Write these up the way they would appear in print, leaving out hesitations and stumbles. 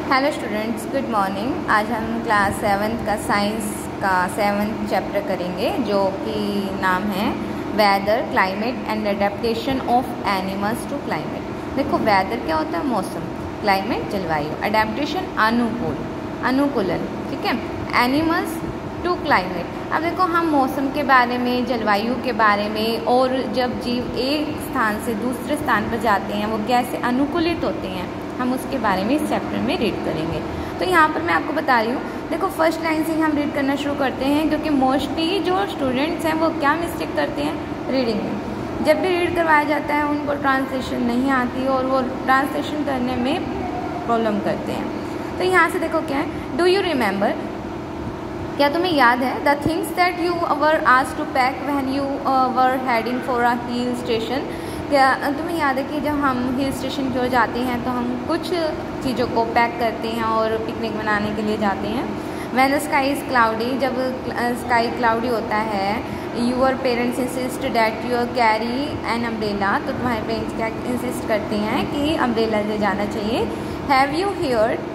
Hello students, good morning. आज हम class 7th का साइंस का 7th चैप्टर करेंगे, जो कि नाम है weather, climate and adaptation of animals to climate. देखो, वेदर क्या होता है? मौसम। क्लाइमेट जलवायु। अडेप्टेशन अनुकूलन, ठीक है। Animals to climate. अब देखो, हम मौसम के बारे में, जलवायु के बारे में, और जब जीव एक स्थान से दूसरे स्थान पर जाते हैं वो कैसे अनुकूलित होते हैं, हम उसके बारे में इस चैप्टर में रीड करेंगे। तो यहाँ पर मैं आपको बता रही हूँ, देखो फर्स्ट लाइन से ही हम रीड करना शुरू करते हैं, क्योंकि मोस्टली जो स्टूडेंट्स हैं वो क्या मिस्टेक करते हैं रीडिंग में। जब भी रीड करवाया जाता है उनको ट्रांसलेशन नहीं आती और वो ट्रांसलेशन करने में प्रॉब्लम करते हैं। तो यहाँ से देखो क्या है, डू यू रिमेंबर, क्या तुम्हें याद है, the things that you were asked to pack when you were heading for a hill station. क्या तुम्हें याद है कि जब हम हिल स्टेशन की ओर जाते हैं तो हम कुछ चीज़ों को पैक करते हैं और पिकनिक मनाने के लिए जाते हैं। When the sky is cloudy, जब स्काई क्लाउडी होता है, your parents insist that you carry an umbrella, तो तुम्हारे पेरेंट्स क्या इंसिस्ट करते हैं कि अम्ब्रेला ले जाना चाहिए। Have you heard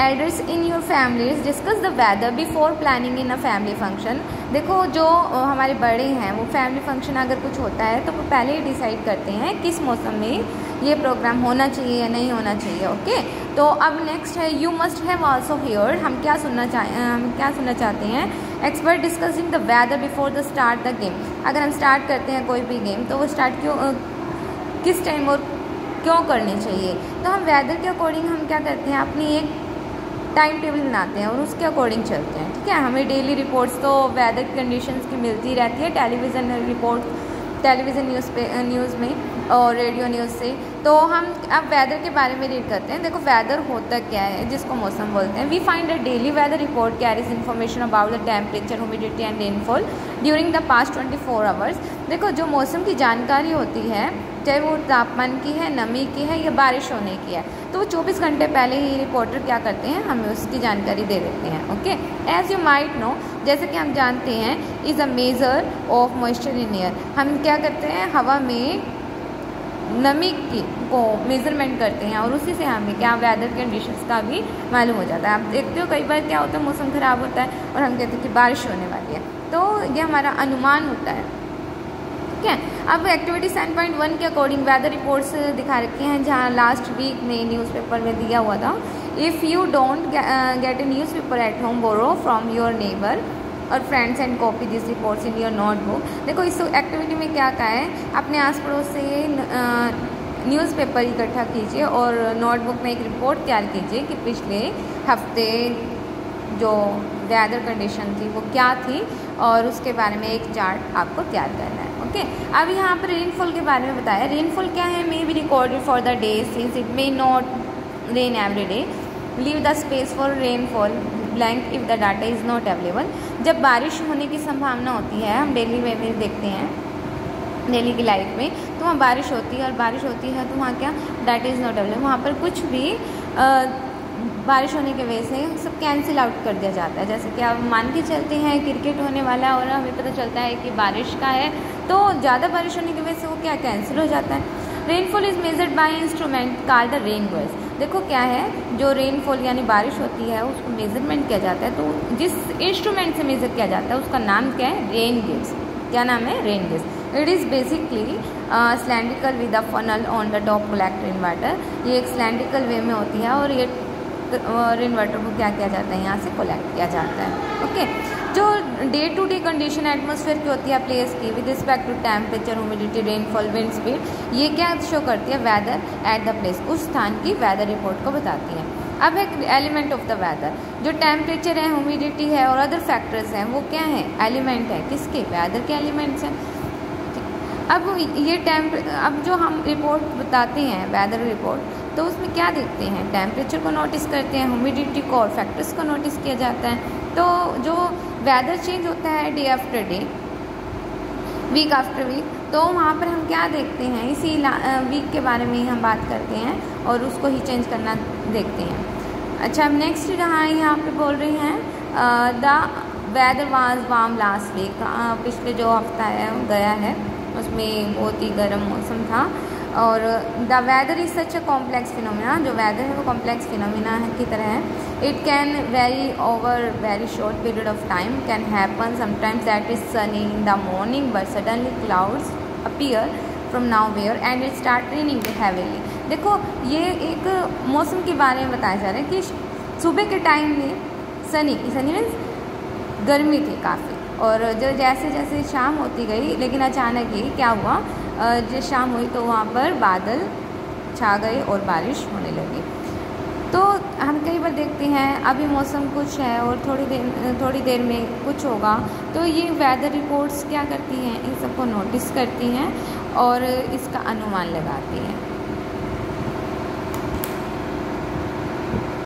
elders in your families discuss the weather before planning in a family function. देखो, जो हमारे बड़े हैं वो फैमिली फंक्शन अगर कुछ होता है तो वो पहले ही डिसाइड करते हैं किस मौसम में ये प्रोग्राम होना चाहिए या नहीं होना चाहिए। ओके, तो अब नेक्स्ट है, you must have also heard. हम क्या सुनना चाहते हैं, expert discussing the weather before the start the game. अगर हम स्टार्ट करते हैं कोई भी गेम तो वो स्टार्ट किस टाइम और क्यों करनी चाहिए। तो हम वेदर के अकॉर्डिंग हम क्या करते हैं, अपनी एक टाइम टेबल बनाते हैं और उसके अकॉर्डिंग चलते हैं, ठीक है। हमें डेली रिपोर्ट्स तो वेदर कंडीशंस की मिलती रहती है, टेलीविज़न रिपोर्ट, टेलीविज़न न्यूज़ में और रेडियो न्यूज़ से। तो हम अब वेदर के बारे में रीड करते हैं। देखो, वेदर होता क्या है, जिसको मौसम बोलते हैं। We find a daily weather report carries information about the temperature, humidity and rainfall during the past 24 hours. देखो, जो मौसम की जानकारी होती है, चाहे वो तापमान की है, नमी की है या बारिश होने की है, तो वो 24 घंटे पहले ही रिपोर्टर क्या करते हैं, हमें उसकी जानकारी दे देते हैं। Okay, as you might know, जैसे कि हम जानते हैं, is a measure of moisture in air. हम क्या करते हैं, हवा में नमी को मेज़रमेंट करते हैं और उसी से हमें क्या वेदर कंडीशंस का भी मालूम हो जाता है। आप देखते हो कई बार क्या होता है, मौसम ख़राब होता है और हम कहते हैं कि बारिश होने वाली है, तो ये हमारा अनुमान होता है, ठीक है। अब एक्टिविटी 7.1 के अकॉर्डिंग वेदर रिपोर्ट्स दिखा रखे हैं, जहाँ लास्ट वीक में न्यूज़पेपर में दिया हुआ था, if you don't get a newspaper at home, borrow from your neighbour और friends and copy this reports in your notebook. देखो, इस एक्टिविटी में क्या कहा है, अपने आस पड़ोस से न्यूज़पेपर इकट्ठा कीजिए और नोटबुक में एक रिपोर्ट तैयार कीजिए कि पिछले हफ्ते जो वेदर कंडीशन थी वो क्या थी, और उसके बारे में एक चार्ट आपको तैयार करना है। ओके, अब यहाँ पर रेनफॉल के बारे में बताया। रेनफॉल क्या है, may be recorded for the day since it may not rain every day, leave the space for rainfall blank if the data is not available. जब बारिश होने की संभावना होती है, हम डेली में देखते हैं, डेली की लाइफ में, तो वहाँ बारिश होती है और बारिश होती है तो वहाँ क्या, डाटा इज़ नॉट अवेलेबल, वहाँ पर कुछ भी बारिश होने की वजह से सब कैंसिल आउट कर दिया जाता है। जैसे कि आप मान के चलते हैं क्रिकेट होने वाला है और हमें पता चलता है कि बारिश का है, तो ज़्यादा बारिश होने की वजह से वो क्या कैंसिल हो जाता है। Rainfall is measured by instrument called the rain gauge. देखो क्या है, जो रेनफॉल यानी बारिश होती है उसको मेजरमेंट किया जाता है, तो जिस इंस्ट्रूमेंट से मेज़र किया जाता है उसका नाम क्या है, रेन गेज। क्या नाम है, rain gauge. It is basically cylindrical with a funnel on the top collect rain water. ये एक सिलेंड्रिकल वे में होती है और ये रेन वाटर को क्या किया जाता है, यहाँ से कलेक्ट किया जाता है। ओके, जो day to day condition atmosphere की होती है प्लेस की with respect to temperature, humidity, rainfall, wind speed, ये क्या शो करती है, वेदर एट द प्लेस, उस स्थान की वेदर रिपोर्ट को बताती है। अब एक एलिमेंट ऑफ द वेदर, जो टेम्परेचर है, ह्यूमिडिटी है और अदर फैक्टर्स हैं, वो क्या है, एलिमेंट है, किसके, वेदर के एलिमेंट्स हैं। अब ये अब जो हम रिपोर्ट बताते हैं, वेदर रिपोर्ट, तो उसमें क्या देखते हैं, टेम्परेचर को नोटिस करते हैं, ह्यूमिडिटी को और फैक्टर्स को नोटिस किया जाता है। तो जो वेदर चेंज होता है day after day, week after week, तो वहाँ पर हम क्या देखते हैं, इसी वीक के बारे में ही हम बात करते हैं और उसको ही चेंज करना देखते हैं। अच्छा, अब नेक्स्ट यहाँ पे बोल रही हैं, the weather was warm last week. पिछले जो हफ्ता है गया है उसमें बहुत ही गर्म मौसम था। और the weather is such a complex phenomena, जो वेदर है वो कॉम्प्लेक्स फिनोमिना की तरह है। It can vary over very short period of time, can happen sometimes that is sunny in the morning but suddenly clouds appear from nowhere and it start raining heavily. देखो ये एक मौसम के बारे में बताया जा रहा है कि सुबह के टाइम में सनी मीन्स गर्मी थी काफ़ी, और जो जैसे जैसे शाम होती गई लेकिन अचानक ही क्या हुआ, जब शाम हुई तो वहाँ पर बादल छा गए और बारिश होने लगी। तो हम कई बार देखते हैं अभी मौसम कुछ है और थोड़ी देर में कुछ होगा, तो ये वेदर रिपोर्ट्स क्या करती हैं, इन सबको नोटिस करती हैं और इसका अनुमान लगाती हैं।